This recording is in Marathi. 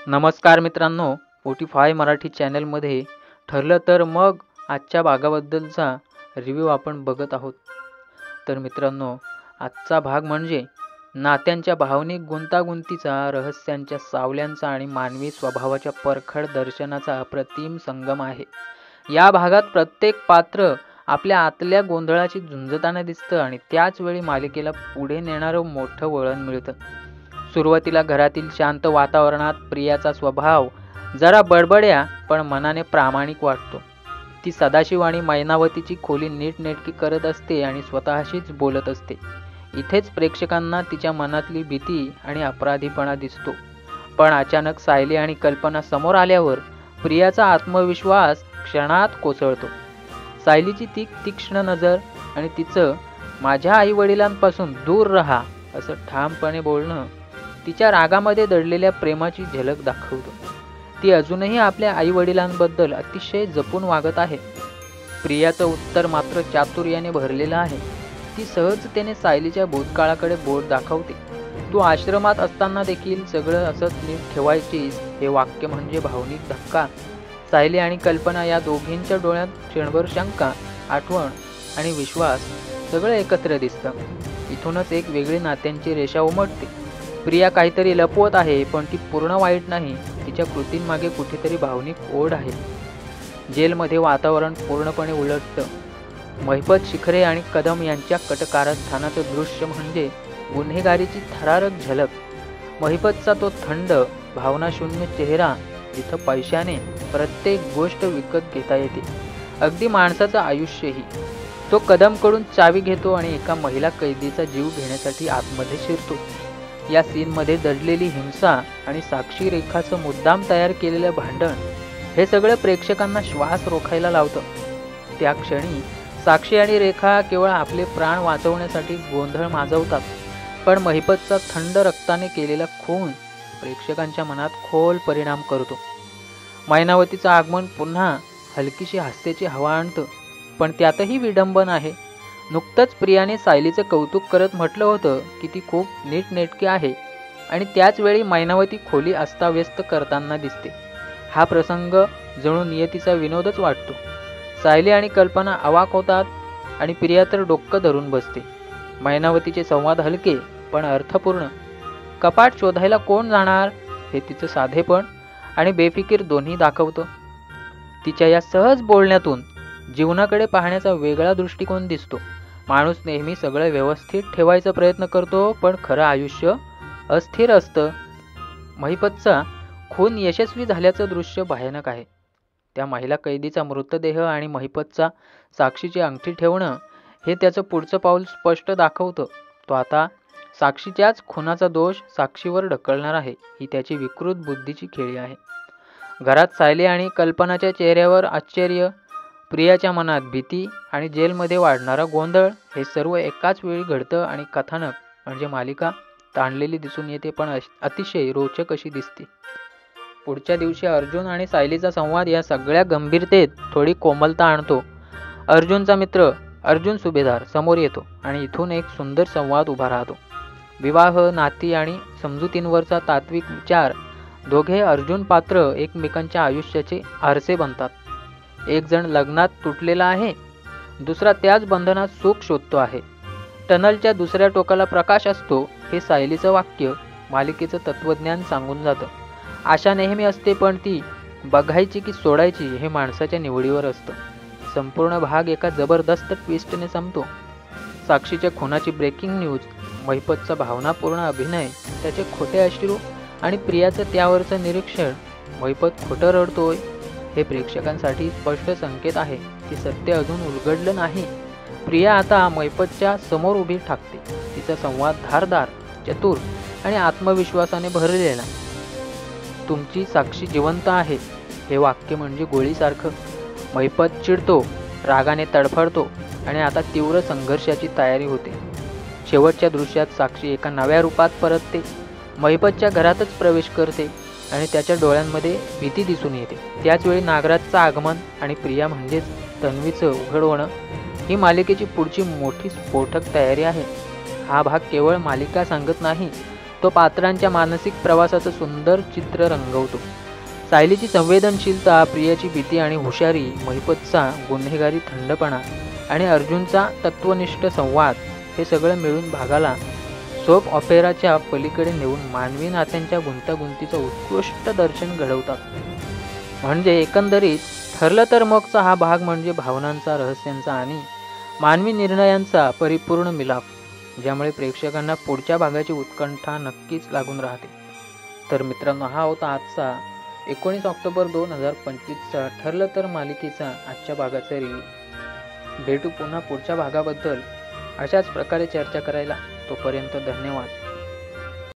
नमस्कार मित्रांनो, OT5 मराठी चॅनलमध्ये ठरलं तर मग आजच्या भागाबद्दलचा रिव्ह्यू आपण बघत आहोत। तर मित्रांनो, आजचा भाग म्हणजे नात्यांच्या भावनिक गुंतागुंतीचा, रहस्यांच्या सावल्यांचा आणि मानवी स्वभावाच्या परखड दर्शनाचा अप्रतिम संगम आहे। या भागात प्रत्येक पात्र आपल्या आतल्या गोंधळाची झुंजताना दिसतं आणि त्याच वेळी मालिकेला पुढे नेणारं मोठं वळण मिळतं। सुरुवातीला घरातील शांत वातावरणात प्रियाचा स्वभाव जरा बडबड्या पण मनाने प्रामाणिक वाटतो। ती सदाशिव आणि मैनावतीची खोली नीटनेटकी करत असते आणि स्वतःशीच बोलत असते। इथेच प्रेक्षकांना तिच्या मनातली भीती आणि अपराधीपणा दिसतो। पण अचानक सायली आणि कल्पना समोर आल्यावर प्रियाचा आत्मविश्वास क्षणात कोसळतो। सायलीची ती तीक्ष्ण नजर आणि तिचं माझ्या आईवडिलांपासून दूर राहा असं ठामपणे बोलणं तिच्या रागामध्ये दडलेल्या प्रेमाची झलक दाखवतो। ती अजूनही आपल्या आईवडिलांबद्दल अतिशय जपून वागत आहे। प्रियाचं उत्तर मात्र चातुर्याने भरलेलं आहे। ती सहजतेने सायलीच्या भूतकाळाकडे बोट दाखवते। तू आश्रमात असताना देखील सगळं असंच नीट ठेवायचीस, हे वाक्य म्हणजे भावनिक धक्का। सायली आणि कल्पना या दोघींच्या डोळ्यात क्षणभर शंका, आठवण आणि विश्वास सगळं एकत्र दिसतं। इथूनच एक वेगळी नात्यांची रेषा उमटते। प्रिया काहीतरी लपवत आहे, पण ती पूर्ण वाईट नाही। तिच्या कृतींमागे कुठेतरी भावनिक ओढ आहे। जेलमध्ये वातावरण पूर्णपणे उलटतं। महिपत, शिखरे आणि कदम यांच्या कटकारस्थानाचं दृश्य म्हणजे गुन्हेगारीची थरारक झलक। महिपतचा तो थंड, भावनाशून्य चेहरा जिथं पैशाने प्रत्येक गोष्ट विकत घेता येते, अगदी माणसाचं आयुष्यही। तो कदमकडून चावी घेतो आणि एका महिला कैदीचा जीव घेण्यासाठी आतमध्ये शिरतो। या सीनमध्ये दडलेली हिंसा आणि साक्षी रेखाचं मुद्दाम तयार केलेलं भांडण हे सगळं प्रेक्षकांना श्वास रोखायला लावतं। त्या क्षणी साक्षी आणि रेखा केवळ आपले प्राण वाचवण्यासाठी गोंधळ माजवतात, पण महिपतचा थंड रक्ताने केलेला खून प्रेक्षकांच्या मनात खोल परिणाम करतो। मैनावतीचं आगमन पुन्हा हलकीशी हास्याची हवा आणतं, पण त्यातही विडंबन आहे। नुकतंच प्रियाने सायलीचं कौतुक करत म्हटलं होतं की ती खूप नीटनेटकी आहे, आणि त्याच वेळी मैनावती खोली अस्ताव्यस्त करताना दिसते। हा प्रसंग जणू नियतीचा विनोदच वाटतो। सायली आणि कल्पना अवाक होतात आणि प्रिया तर डोकं धरून बसते। मैनावतीचे संवाद हलके पण अर्थपूर्ण। कपाट शोधायला कोण जाणार हे तिचं साधेपण आणि बेफिकीर दोन्ही दाखवतं। तिच्या या सहज बोलण्यातून जीवनाकडे पाहण्याचा वेगळा दृष्टिकोन दिसतो। माणूस नेहमी सगळं व्यवस्थित ठेवायचा प्रयत्न करतो, पण खरं आयुष्य अस्थिर असतं। महिपतचा खून यशस्वी झाल्याचं दृश्य भयानक आहे। त्या महिला कैदीचा मृतदेह आणि महिपतचा साक्षीची अंगठी ठेवणं हे त्याचं पुढचं पाऊल स्पष्ट दाखवतं। तो आता साक्षीच्याच खुनाचा दोष साक्षीवर ढकलणार आहे, ही त्याची विकृत बुद्धीची खेळी आहे। घरात सायली आणि कल्पनाच्या चेहऱ्यावर आश्चर्य, प्रियाच्या मनात भीती आणि जेलमध्ये वाढणारा गोंधळ हे सर्व एकाच वेळी घडतं आणि कथानक म्हणजे मालिका ताणलेली दिसून येते, पण अतिशय रोचक अशी दिसते। पुढच्या दिवशी अर्जुन आणि सायलीचा संवाद या सगळ्या गंभीरतेत थोडी कोमलता आणतो। अर्जुनचा मित्र अर्जुन सुभेदार समोर येतो आणि इथून एक सुंदर संवाद उभा राहतो। विवाह, नाती आणि समजुतींवरचा तात्विक विचार। दोघे अर्जुन पात्र एकमेकांच्या आयुष्याचे आरसे बनतात। एक जण लग्नात तुटलेला आहे, दुसरा त्याच बंधनात सुख शोधतो आहे। टनलच्या दुसऱ्या टोकाला प्रकाश असतो, हे सायलीचं वाक्य मालिकेचं तत्वज्ञान सांगून जातं। आशा नेहमी असते, पण ती बघायची की सोडायची हे माणसाच्या निवडीवर असतं। संपूर्ण भाग एका जबरदस्त ट्विस्टने संपतो। साक्षीच्या खुनाची ब्रेकिंग न्यूज, महिपतचा भावनापूर्ण अभिनय, त्याचे खोटे अश्रू आणि प्रियाचं त्यावरचं निरीक्षण, महिपत खोटं रडतोय हे प्रेक्षकांसाठी स्पष्ट संकेत आहे की सत्य अजून उलगडलं नाही। प्रिया आता महिपतच्या समोर उभी ठाकते। तिचा संवाद धारदार, चतुर आणि आत्मविश्वासाने भरलेला। तुमची साक्षी जिवंत आहे हे वाक्य म्हणजे गोळीसारखं। महिपत चिडतो, रागाने तडफडतो आणि आता तीव्र संघर्षाची तयारी होते। शेवटच्या दृश्यात साक्षी एका नव्या रूपात परतते, महिपतच्या घरातच प्रवेश करते आणि त्याच्या डोळ्यांमध्ये भीती दिसून येते। त्याचवेळी नागराजचं आगमन आणि प्रिया म्हणजेच तन्वीचं उघड होणं ही मालिकेची पुढची मोठी स्फोटक तयारी आहे। हा भाग केवळ मालिका सांगत नाही, तो पात्रांच्या मानसिक प्रवासाचं सुंदर चित्र रंगवतो. सायलीची संवेदनशीलता, प्रियाची भीती आणि हुशारी, महिपतचा गुन्हेगारी थंडपणा आणि अर्जुनचा तत्वनिष्ठ संवाद हे सगळं मिळून भागाला सोप ऑपेराच्या पलीकडे नेऊन मानवी नात्यांच्या गुंतागुंतीचं उत्कृष्ट दर्शन घडवतात. म्हणजे एकंदरीत ठरलं तर मगचा हा भाग म्हणजे भावनांचा, रहस्यांचा आणि मानवी निर्णयांचा परिपूर्ण मिलाप, ज्यामुळे प्रेक्षकांना पुढच्या भागाची उत्कंठा नक्कीच लागून राहते. तर मित्रांनो, हा होता आजचा 19 ऑक्टोबर 2025चा ठरलं तर मालिकेचा आजच्या भागाचा रिव्ह्यू. भेटू पुन्हा पुढच्या भागाबद्दल अशाच प्रकारे चर्चा करायला. तोपर्यंत धन्यवाद.